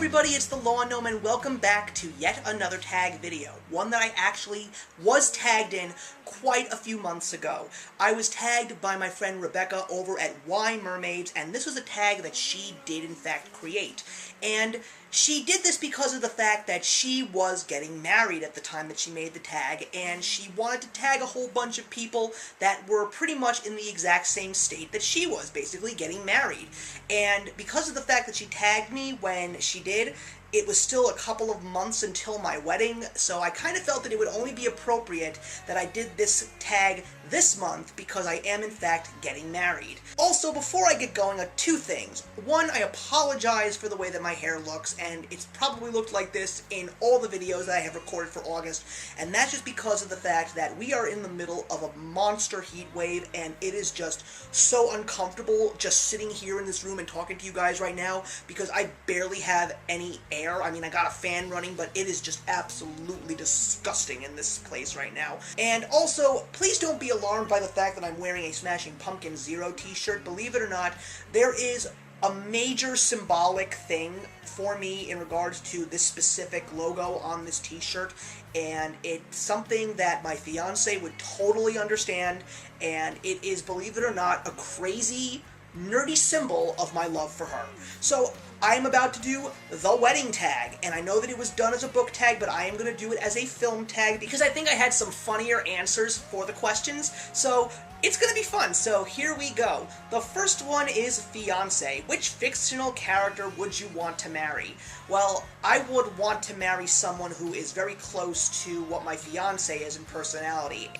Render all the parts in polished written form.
everybody, it's the Law Gnome and welcome back to yet another tag video. One that I actually was tagged in quite a few months ago. I was tagged by my friend Rebecca over at WhyMermaids, and this was a tag that she did in fact create. And she did this because of the fact that she was getting married at the time that she made the tag, and she wanted to tag a whole bunch of people that were pretty much in the exact same state that she was, basically getting married. And because of the fact that she tagged me when she did, it was still a couple of months until my wedding, so I kind of felt that it would only be appropriate that I did this tag this month because I am in fact getting married. Also, before I get going, two things. One, I apologize for the way that my hair looks, and it's probably looked like this in all the videos that I have recorded for August, and that's just because of the fact that we are in the middle of a monster heat wave, and it is just so uncomfortable just sitting here in this room and talking to you guys right now because I barely have any air. I mean, I got a fan running, but it is just absolutely disgusting in this place right now. And also, please don't be alarmed by the fact that I'm wearing a Smashing Pumpkins Zero t-shirt. Believe it or not, there is a major symbolic thing for me in regards to this specific logo on this t-shirt, and it's something that my fiance would totally understand, and it is, believe it or not, a crazy, nerdy symbol of my love for her. So I'm about to do the wedding tag, and I know that it was done as a book tag, but I am going to do it as a film tag because I think I had some funnier answers for the questions, so it's going to be fun. So here we go. The first one is fiancé. Which fictional character would you want to marry? Well, I would want to marry someone who is very close to what my fiancé is in personality.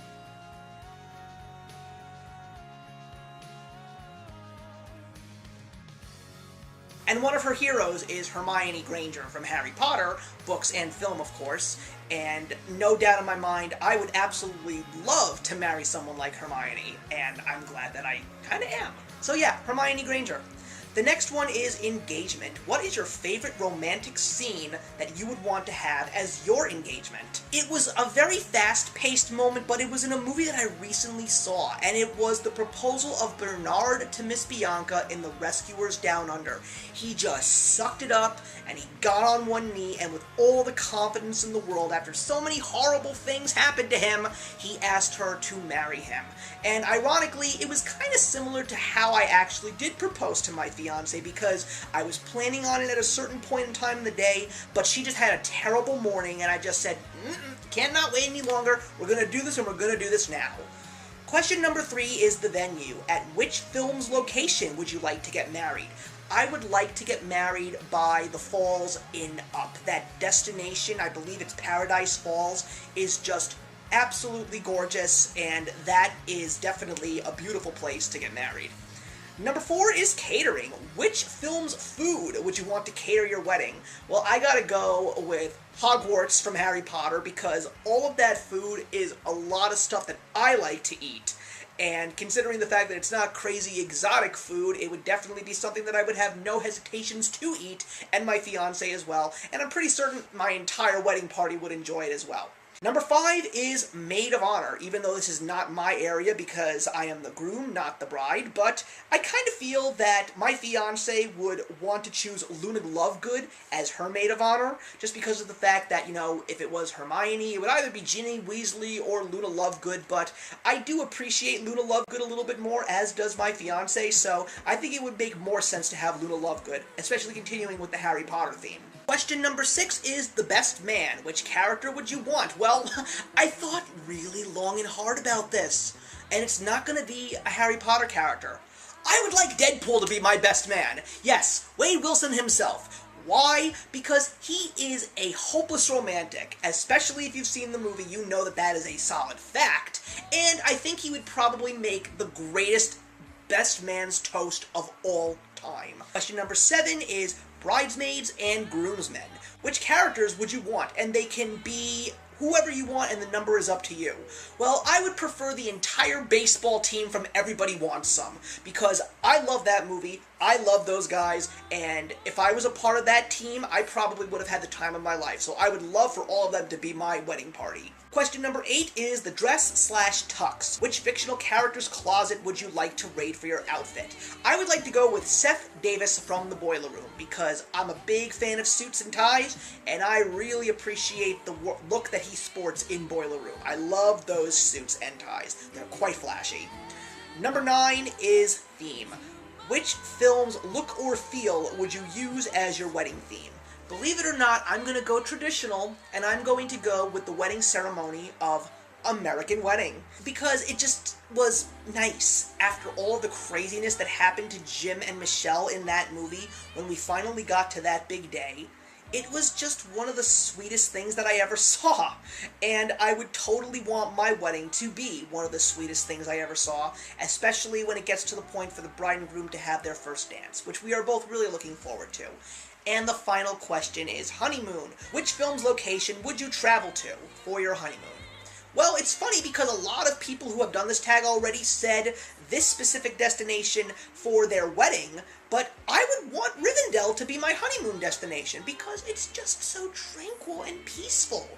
And one of her heroes is Hermione Granger from Harry Potter, books and film, of course. And no doubt in my mind, I would absolutely love to marry someone like Hermione, and I'm glad that I kind of am. So yeah, Hermione Granger. The next one is engagement. What is your favorite romantic scene that you would want to have as your engagement? It was a very fast-paced moment, but it was in a movie that I recently saw, and it was the proposal of Bernard to Miss Bianca in The Rescuers Down Under. He just sucked it up, and he got on one knee, and with all the confidence in the world, after so many horrible things happened to him, he asked her to marry him. And ironically, it was kind of similar to how I actually did propose to my fiance, because I was planning on it at a certain point in time in the day, but she just had a terrible morning, and I just said, cannot wait any longer, we're going to do this, and we're going to do this now. Question number 3 is the venue. At which film's location would you like to get married? I would like to get married by the falls in Up. That destination, I believe it's Paradise Falls, is just absolutely gorgeous, and that is definitely a beautiful place to get married. Number 4 is catering. Which film's food would you want to cater your wedding? Well, I gotta go with Hogwarts from Harry Potter because all of that food is a lot of stuff that I like to eat. And considering the fact that it's not crazy exotic food, it would definitely be something that I would have no hesitations to eat, and my fiancé as well. And I'm pretty certain my entire wedding party would enjoy it as well. Number 5 is Maid of Honor, even though this is not my area because I am the groom, not the bride, but I kind of feel that my fiancé would want to choose Luna Lovegood as her Maid of Honor, just because of the fact that, you know, if it was Hermione, it would either be Ginny Weasley or Luna Lovegood, but I do appreciate Luna Lovegood a little bit more, as does my fiancé, so I think it would make more sense to have Luna Lovegood, especially continuing with the Harry Potter theme. Question number 6 is the best man. Which character would you want? Well, I thought really long and hard about this, and it's not going to be a Harry Potter character. I would like Deadpool to be my best man. Yes, Wade Wilson himself. Why? Because he is a hopeless romantic. Especially if you've seen the movie, you know that that is a solid fact. And I think he would probably make the greatest best man's toast of all time. Question number 7 is Bridesmaids and Groomsmen. Which characters would you want? And they can be whoever you want, and the number is up to you. Well, I would prefer the entire baseball team from Everybody Wants Some, because I love that movie. I love those guys, and if I was a part of that team, I probably would have had the time of my life. So I would love for all of them to be my wedding party. Question number 8 is the dress/tux. Which fictional character's closet would you like to raid for your outfit? I would like to go with Seth Davis from The Boiler Room, because I'm a big fan of suits and ties, and I really appreciate the look that he sports in Boiler Room. I love those suits and ties. They're quite flashy. Number 9 is theme. Which film's look or feel would you use as your wedding theme? Believe it or not, I'm going to go traditional, and I'm going to go with the wedding ceremony of American Wedding, because it just was nice after all of the craziness that happened to Jim and Michelle in that movie when we finally got to that big day. It was just one of the sweetest things that I ever saw, and I would totally want my wedding to be one of the sweetest things I ever saw, especially when it gets to the point for the bride and groom to have their first dance, which we are both really looking forward to. And the final question is Honeymoon. Which film's location would you travel to for your honeymoon? Well, it's funny because a lot of people who have done this tag already said this specific destination for their wedding, but I would want Rivendell to be my honeymoon destination because it's just so tranquil and peaceful.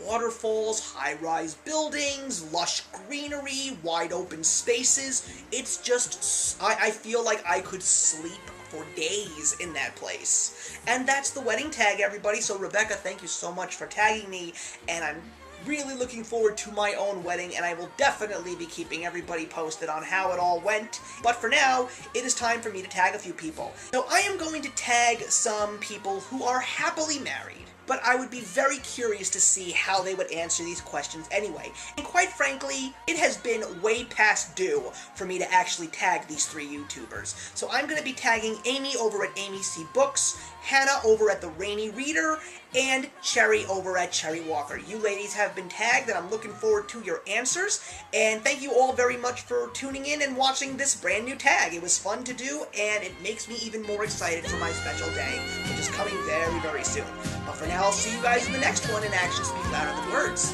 Waterfalls, high-rise buildings, lush greenery, wide open spaces. It's just, I feel like I could sleep for days in that place. And that's the wedding tag, everybody. So Rebecca, thank you so much for tagging me, and I'm really looking forward to my own wedding, and I will definitely be keeping everybody posted on how it all went. But for now, it is time for me to tag a few people. So I am going to tag some people who are happily married, but I would be very curious to see how they would answer these questions anyway. And quite frankly, it has been way past due for me to actually tag these 3 YouTubers. So I'm going to be tagging Amy over at Amy C Books, Hannah over at The Rainy Reader, and Cherrie over at Cherrie Walker. You ladies have been tagged, and I'm looking forward to your answers. And thank you all very much for tuning in and watching this brand new tag. It was fun to do, and it makes me even more excited for my special day, which is coming very, very soon. But for now, I'll see you guys in the next one, and actions speak louder than words.